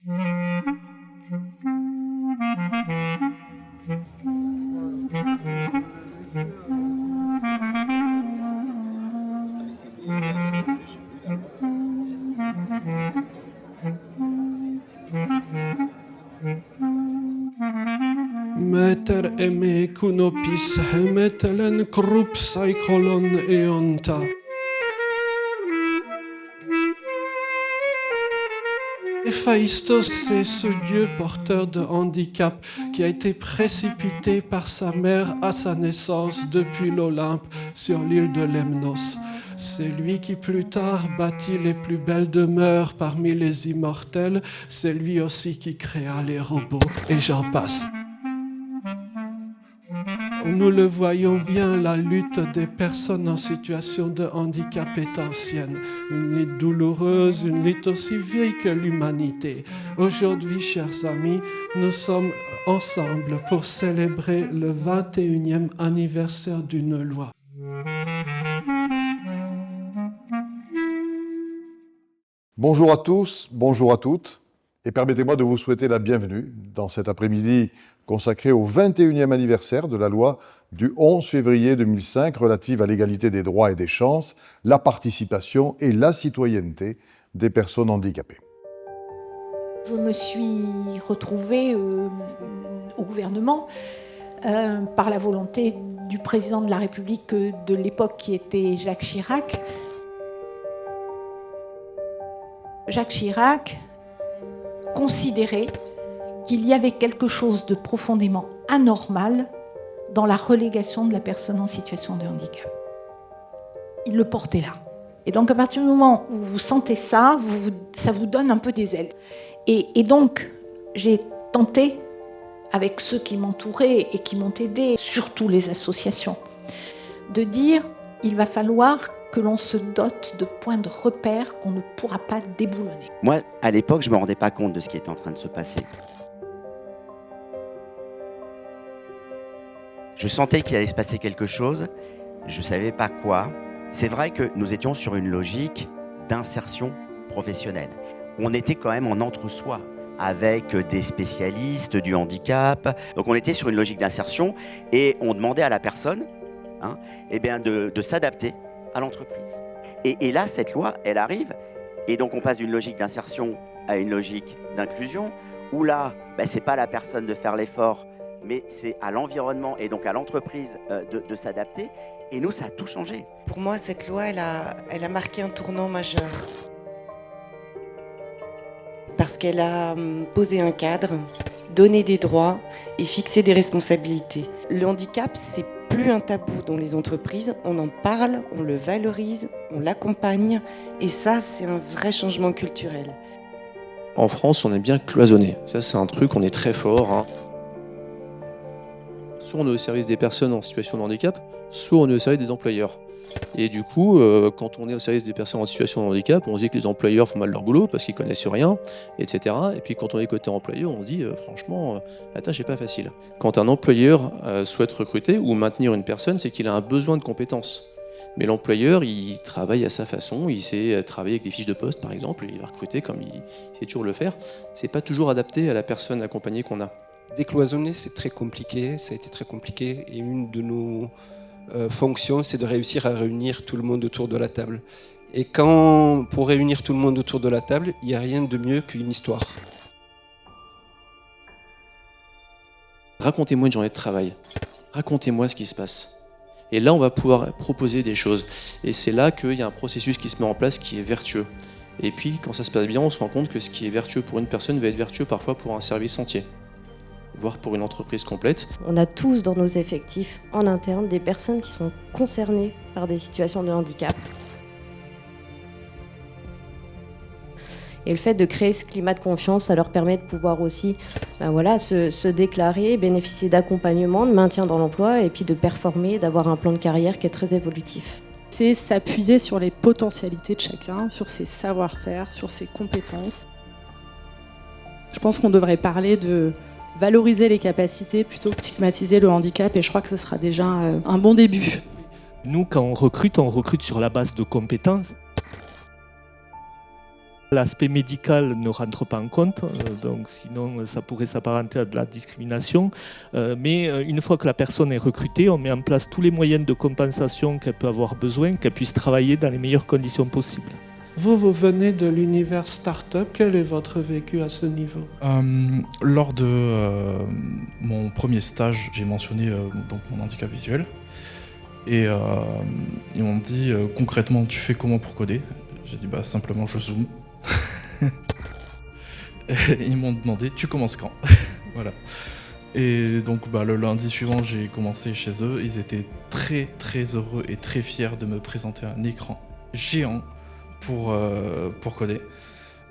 Meter eme kunopis hemetelen krup cyclon eonta. Héphaïstos, c'est ce dieu porteur de handicap qui a été précipité par sa mère à sa naissance depuis l'Olympe sur l'île de Lemnos. C'est lui qui plus tard bâtit les plus belles demeures parmi les immortels. C'est lui aussi qui créa les robots, et j'en passe. Nous le voyons bien, la lutte des personnes en situation de handicap est ancienne. Une lutte douloureuse, une lutte aussi vieille que l'humanité. Aujourd'hui, chers amis, nous sommes ensemble pour célébrer le 21e anniversaire d'une loi. Bonjour à tous, bonjour à toutes, et permettez-moi de vous souhaiter la bienvenue dans cet après-midi consacré au 21e anniversaire de la loi du 11 février 2005 relative à l'égalité des droits et des chances, la participation et la citoyenneté des personnes handicapées. Je me suis retrouvée au gouvernement par la volonté du président de la République de l'époque qui était Jacques Chirac. Jacques Chirac considérait qu'il y avait quelque chose de profondément anormal dans la relégation de la personne en situation de handicap. Il le portait là. Et donc à partir du moment où vous sentez ça, ça vous donne un peu des ailes. Et donc j'ai tenté, avec ceux qui m'entouraient et qui m'ont aidé, surtout les associations, de dire il va falloir que l'on se dote de points de repère qu'on ne pourra pas déboulonner. Moi, à l'époque, je ne me rendais pas compte de ce qui était en train de se passer. Je sentais qu'il allait se passer quelque chose, je ne savais pas quoi. C'est vrai que nous étions sur une logique d'insertion professionnelle. On était quand même en entre-soi avec des spécialistes du handicap. Donc on était sur une logique d'insertion et on demandait à la personne de s'adapter à l'entreprise. Et là, cette loi, elle arrive, et donc on passe d'une logique d'insertion à une logique d'inclusion, où là, c'est pas la personne de faire l'effort, mais c'est à l'environnement et donc à l'entreprise de s'adapter. Et nous, ça a tout changé. Pour moi, cette loi, elle a marqué un tournant majeur. Parce qu'elle a posé un cadre, donné des droits et fixé des responsabilités. Le handicap, c'est plus un tabou dans les entreprises, on en parle, on le valorise, on l'accompagne, et ça, c'est un vrai changement culturel. En France, on aime bien cloisonner. Ça, c'est un truc, on est très fort. Soit on est au service des personnes en situation de handicap, soit on est au service des employeurs. Et du coup, quand on est au service des personnes en situation de handicap, on se dit que les employeurs font mal leur boulot parce qu'ils connaissent rien, etc. Et puis quand on est côté employeur, on se dit franchement, la tâche n'est pas facile. Quand un employeur souhaite recruter ou maintenir une personne, c'est qu'il a un besoin de compétences. Mais l'employeur, il travaille à sa façon, il sait travailler avec des fiches de poste par exemple, il va recruter comme il sait toujours le faire. C'est pas toujours adapté à la personne accompagnée qu'on a. Décloisonner, c'est très compliqué, ça a été très compliqué, et une de nos fonction, c'est de réussir à réunir tout le monde autour de la table. Et pour réunir tout le monde autour de la table, il n'y a rien de mieux qu'une histoire. Racontez-moi une journée de travail. Racontez-moi ce qui se passe. Et là, on va pouvoir proposer des choses. Et c'est là qu'il y a un processus qui se met en place qui est vertueux. Et puis, quand ça se passe bien, on se rend compte que ce qui est vertueux pour une personne va être vertueux parfois pour un service entier, voire pour une entreprise complète. On a tous dans nos effectifs en interne des personnes qui sont concernées par des situations de handicap. Et le fait de créer ce climat de confiance, ça leur permet de pouvoir aussi se déclarer, bénéficier d'accompagnement, de maintien dans l'emploi et puis de performer, d'avoir un plan de carrière qui est très évolutif. C'est s'appuyer sur les potentialités de chacun, sur ses savoir-faire, sur ses compétences. Je pense qu'on devrait parler de valoriser les capacités plutôt que stigmatiser le handicap, et je crois que ce sera déjà un bon début. Nous, quand on recrute sur la base de compétences. L'aspect médical ne rentre pas en compte, donc sinon ça pourrait s'apparenter à de la discrimination. Mais une fois que la personne est recrutée, on met en place tous les moyens de compensation qu'elle peut avoir besoin, qu'elle puisse travailler dans les meilleures conditions possibles. Vous venez de l'univers start-up. Quel est votre vécu à ce niveau? Lors de mon premier stage, j'ai mentionné donc mon handicap visuel. Et ils m'ont dit concrètement, tu fais comment pour coder? J'ai dit simplement je zoome. Et ils m'ont demandé tu commences quand? Voilà. Et donc le lundi suivant j'ai commencé chez eux. Ils étaient très très heureux et très fiers de me présenter un écran géant pour coder.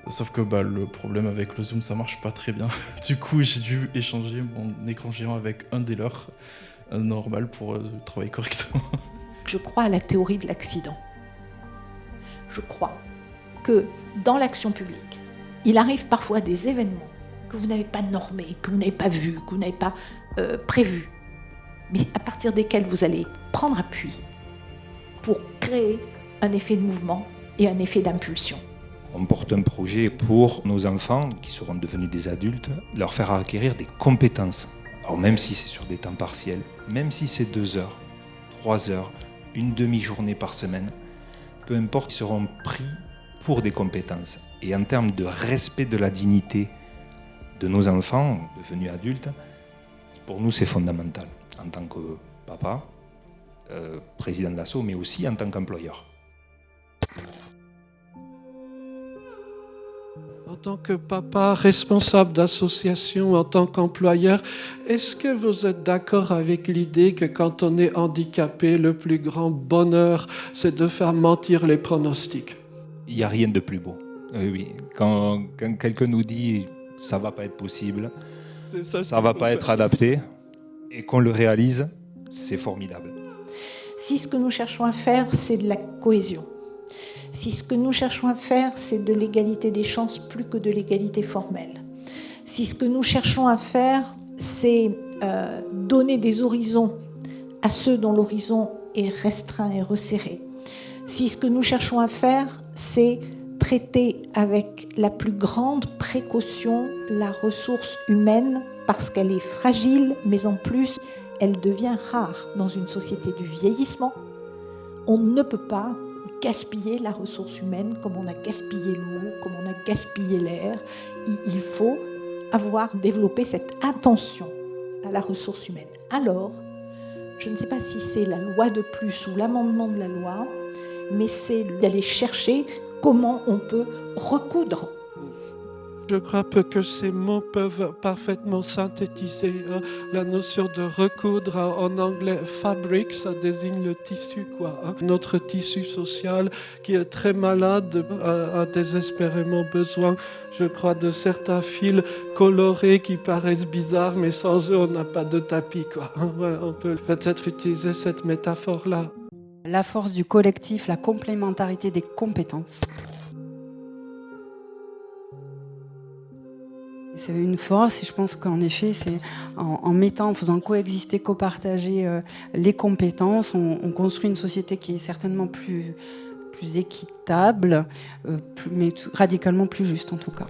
Sauf que le problème avec le zoom ça marche pas très bien. Du coup j'ai dû échanger mon écran géant avec un des leurs normal pour travailler correctement. Je crois à la théorie de l'accident. Je crois que dans l'action publique, il arrive parfois des événements que vous n'avez pas normés, que vous n'avez pas vus, que vous n'avez pas prévus, mais à partir desquels vous allez prendre appui pour créer un effet de mouvement et un effet d'impulsion. On porte un projet pour nos enfants qui seront devenus des adultes, leur faire acquérir des compétences. Alors même si c'est sur des temps partiels, même si c'est 2 heures, 3 heures, une demi-journée par semaine, peu importe, ils seront pris pour des compétences. Et en termes de respect de la dignité de nos enfants devenus adultes, pour nous c'est fondamental, en tant que papa, président de l'asso, mais aussi en tant qu'employeur. En tant que papa, responsable d'association, en tant qu'employeur, est-ce que vous êtes d'accord avec l'idée que quand on est handicapé, le plus grand bonheur, c'est de faire mentir les pronostics? Il n'y a rien de plus beau. Oui. Quand quelqu'un nous dit « ça ne va pas être possible, ça ne va pas être adapté », et qu'on le réalise, c'est formidable. Si ce que nous cherchons à faire, c'est de la cohésion, si ce que nous cherchons à faire, c'est de l'égalité des chances plus que de l'égalité formelle, si ce que nous cherchons à faire, c'est donner des horizons à ceux dont l'horizon est restreint et resserré, si ce que nous cherchons à faire, c'est traiter avec la plus grande précaution la ressource humaine parce qu'elle est fragile, mais en plus, elle devient rare dans une société du vieillissement. On ne peut pas gaspiller la ressource humaine comme on a gaspillé l'eau, comme on a gaspillé l'air. Il faut avoir développé cette attention à la ressource humaine. Alors, je ne sais pas si c'est la loi de plus ou l'amendement de la loi, mais c'est d'aller chercher comment on peut recoudre. Je crois que ces mots peuvent parfaitement synthétiser la notion de recoudre. En anglais, fabric, ça désigne le tissu, Notre tissu social qui est très malade, a désespérément besoin, je crois, de certains fils colorés qui paraissent bizarres, mais sans eux, on n'a pas de tapis, On peut peut-être utiliser cette métaphore-là. La force du collectif, la complémentarité des compétences. C'est une force et je pense qu'en effet, c'est en faisant coexister, copartager les compétences, on construit une société qui est certainement plus équitable, mais radicalement plus juste en tout cas.